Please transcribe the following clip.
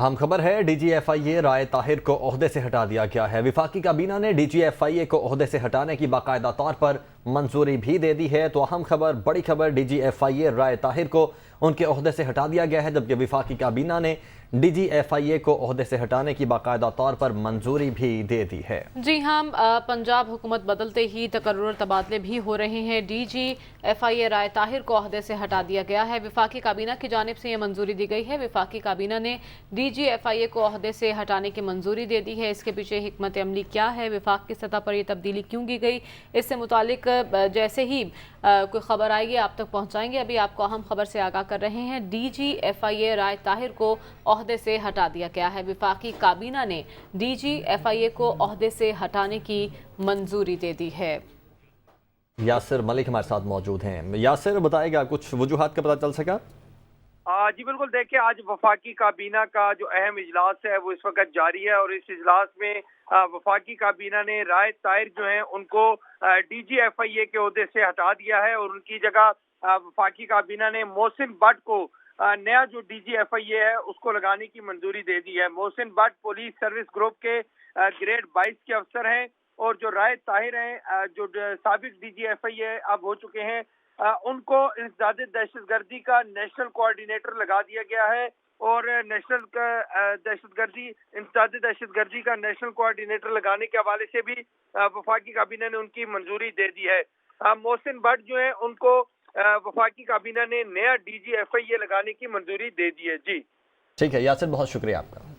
अहम खबर है, DGFIA राय ताहिर को ओहदे से हटा दिया गया है। विफाकी काबीना ने DGFIA को ओहदे से हटाने की बाकायदा तौर पर मंजूरी भी दे दी है। तो अहम खबर, बड़ी खबर, DGFIA राय ताहिर को उनके ओहदे से हटा दिया गया है, जबकि विफाकी काबीना ने DGFIA को ओहदे से हटाने की बाकायदा तौर पर मंजूरी भी दे दी है। जी हाँ, पंजाब हुकूमत बदलते ही तकर्रुर तबादले भी हो रहे हैं। DGFIA राय ताहिर को ओहदे से हटा दिया गया है। विफाकी काबीना की जानिब से ये मंजूरी दी गई है। विफाकी काबीना ने DGFIA को ओहदे से हटाने की मंजूरी दे दी है। इसके पीछे हिकमत अमली क्या है, विफाक की सतह पर यह तब्दीली क्यों की गई, इससे मुतालिक जैसे ही कोई खबर आएगी आप तक पहुँचाएंगे। अभी आपको अहम खबर से आगाह कर रहे हैं। DGFIA राय ताहिर को ओहदे से हटा दिया गया है। विफाकी काबीना ने DGFIA को ओहदे से हटाने की मंजूरी दे दी है। यासिर मलिक हमारे साथ मौजूद हैं। यासिर, बताएगा कुछ वजूहात का पता चल सका? जी बिल्कुल, देखिए आज वफाकी काबीना का जो अहम इजलास है वो इस वक्त जारी है और इस इजलास में वफाकी काबीना ने राय ताहिर जो है उनको DGFIA के ओहदे से हटा दिया है और उनकी जगह वफाकी काबीना ने मोहसिन भट्ट को नया जो DGFIA है उसको लगाने की मंजूरी दे दी है। Mohsin Bhatt police service group के ग्रेड 22 के अफसर हैं और जो राय ताहिर हैं जो साबिक DGFIA अब हो चुके हैं, उनको इंसदाद दहशतगर्दी का नेशनल कोऑर्डिनेटर लगा दिया गया है और नेशनल दहशतगर्दी इंसदाद दहशतगर्दी का नेशनल कोऑर्डिनेटर लगाने के हवाले से भी वफाकी काबीना ने उनकी मंजूरी दे दी है। मोहसिन भट्ट जो है उनको वफाकी काबीना ने नया DGFIA लगाने की मंजूरी दे दी है। जी ठीक है यासिर, बहुत शुक्रिया आपका।